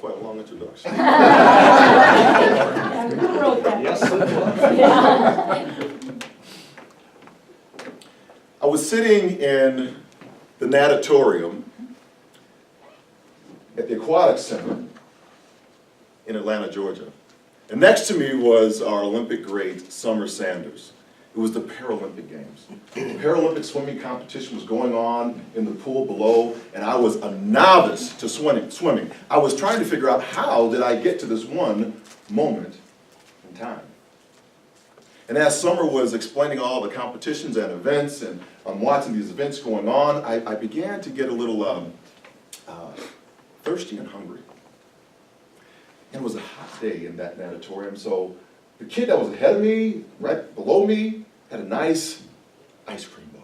quite a long introduction. Who wrote that? Yes, it was. Yeah. I was sitting in the natatorium at the Aquatic Center in Atlanta, Georgia. And next to me was our Olympic great, Summer Sanders. It was the Paralympic Games. The Paralympic swimming competition was going on in the pool below, and I was a novice to swimming. I was trying to figure out how did I get to this one moment in time. And as Summer was explaining all the competitions and events, and I'm watching these events going on, I began to get a little thirsty and hungry. And it was a hot day in that natatorium, so the kid that was ahead of me, right below me, had a nice ice cream bar.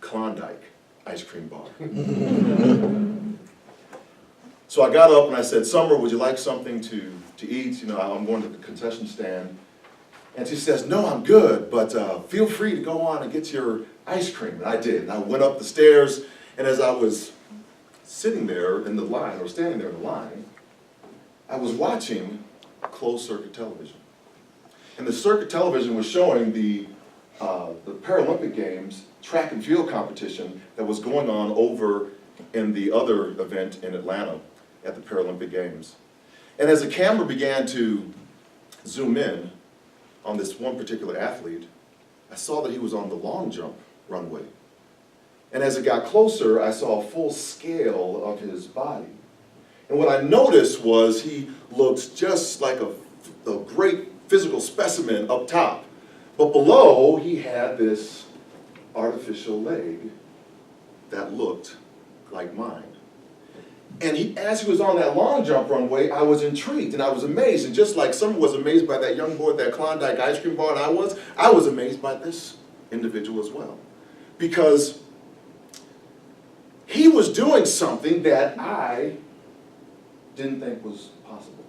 Klondike ice cream bar. So I got up and I said, Summer, would you like something to eat? You know, I'm going to the concession stand. And she says, no, I'm good, but feel free to go on and get your ice cream. And I did. And I went up the stairs, and as I was sitting there in the line, or standing there in the line, I was watching closed-circuit television. And the circuit television was showing the Paralympic Games track and field competition that was going on over in the other event in Atlanta at the Paralympic Games. And as the camera began to zoom in on this one particular athlete, I saw that he was on the long jump runway. And as it got closer, I saw a full scale of his body. And what I noticed was he looked just like a great physical specimen up top. But below, he had this artificial leg that looked like mine. And as he was on that long jump runway, I was intrigued and I was amazed. And just like someone was amazed by that young boy at that Klondike ice cream bar, and I was amazed by this individual as well. Because he was doing something that I didn't think was possible.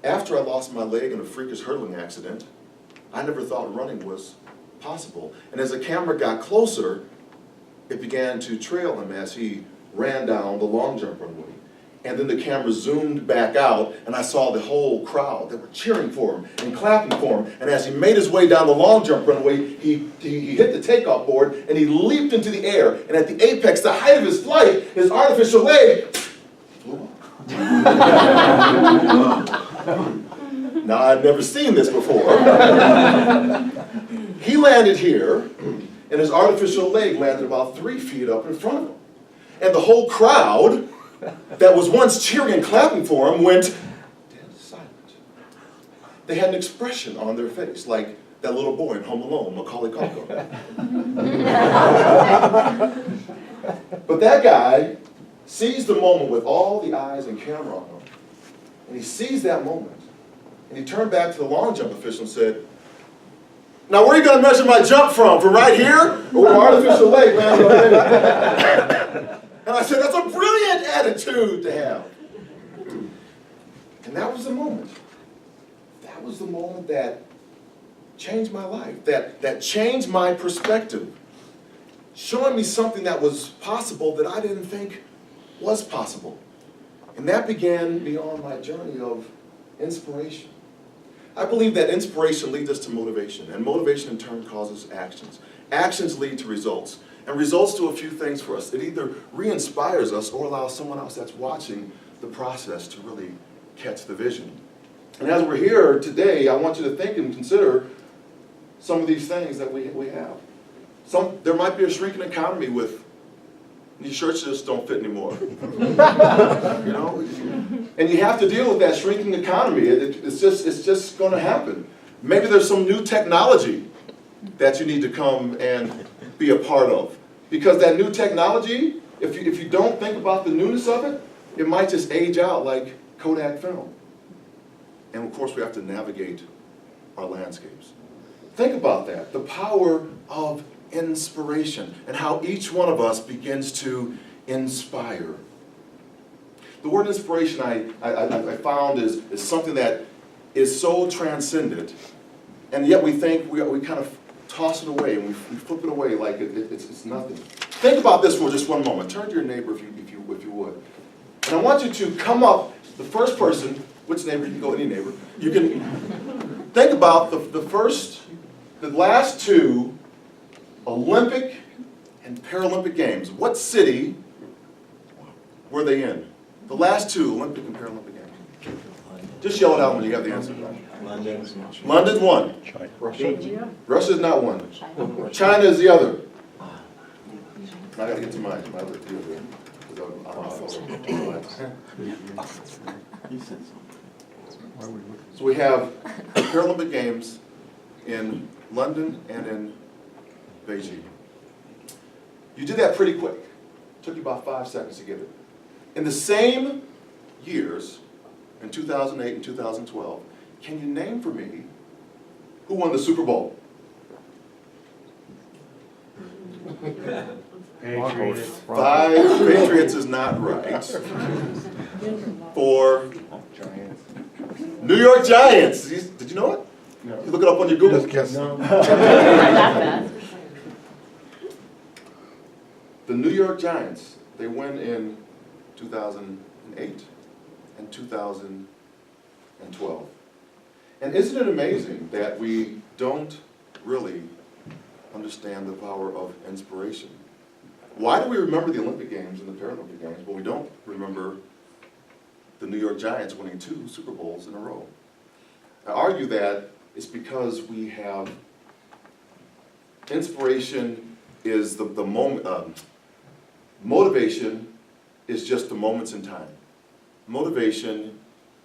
After I lost my leg in a freakish hurdling accident, I never thought running was possible. And as the camera got closer, it began to trail him as he ran down the long jump runway. And then the camera zoomed back out, and I saw the whole crowd that were cheering for him and clapping for him. And as he made his way down the long jump runway, he hit the takeoff board, and he leaped into the air. And at the apex, the height of his flight, his artificial leg flew off. Now, I'd never seen this before. He landed here, and his artificial leg landed about 3 feet up in front of him. And the whole crowd that was once cheering and clapping for him went dead silent. They had an expression on their face, like that little boy in Home Alone, Macaulay Culkin. But that guy sees the moment with all the eyes and camera on him. And he sees that moment. And he turned back to the long jump official and said, now where are you going to measure my jump from? From right here? Or an artificial leg landing on it? And I said, that's a brilliant attitude to have. And that was the moment. That was the moment that changed my life, that changed my perspective, showing me something that was possible that I didn't think was possible. And that began me on my journey of inspiration. I believe that inspiration leads us to motivation, and motivation in turn causes actions. Actions lead to results, and results do a few things for us. It either re-inspires us or allows someone else that's watching the process to really catch the vision. And as we're here today, I want you to think and consider some of these things that we have. There might be a shrinking economy with these shirts just don't fit anymore. You know? And you have to deal with that shrinking economy. It's just going to happen. Maybe there's some new technology that you need to come and be a part of. Because that new technology, if you don't think about the newness of it, it might just age out like Kodak film. And of course we have to navigate our landscapes. Think about that, the power of inspiration and how each one of us begins to inspire. The word inspiration I found is something that is so transcendent, and yet we think we kind of toss it away and we flip it away like it's nothing. Think about this for just one moment. Turn to your neighbor if you would. And I want you to come up, the first person, which neighbor, you can go any neighbor, you can think about the last two Olympic and Paralympic Games. What city were they in? The last two Olympic and Paralympic Games. Just yell it out when you have the answer. London's one. Russia's not one. China is the other. I gotta get to my other two here. So we have Paralympic Games in London and in Beijing. You did that pretty quick. Took you about 5 seconds to get it. In the same years, in 2008 and 2012, can you name for me who won the Super Bowl? Patriots. 5, Patriots is not right. 4, New York Giants. Did you know it? No. You look it up on your Google. The New York Giants, they win in 2008 and 2012. And isn't it amazing that we don't really understand the power of inspiration? Why do we remember the Olympic Games and the Paralympic Games, but we don't remember the New York Giants winning 2 Super Bowls in a row? I argue that it's because we have inspiration is the moment, motivation is just the moments in time. Motivation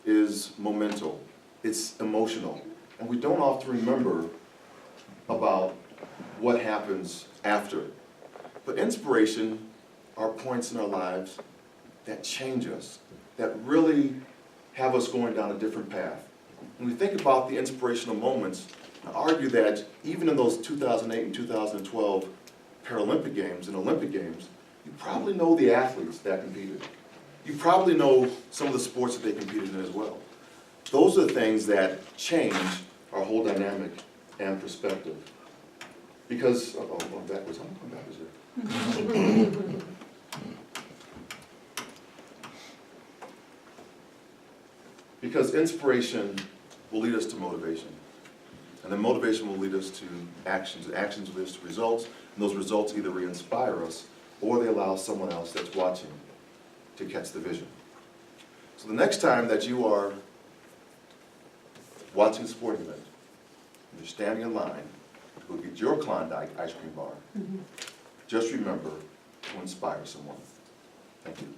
is momental, it's emotional, and we don't often remember about what happens after. But inspiration are points in our lives that change us, that really have us going down a different path. When we think about the inspirational moments, I argue that even in those 2008 and 2012 Paralympic Games and Olympic Games, you probably know the athletes that competed. You probably know some of the sports that they competed in as well. Those are the things that change our whole dynamic and perspective. Because, I'm going backwards, I'm going backwards here. Because inspiration will lead us to motivation. And then motivation will lead us to actions. And actions will lead us to results. And those results either re-inspire us or they allow someone else that's watching to catch the vision. So the next time that you are watching a sporting event, and you're standing in line to go get your Klondike ice cream bar, just remember to inspire someone. Thank you.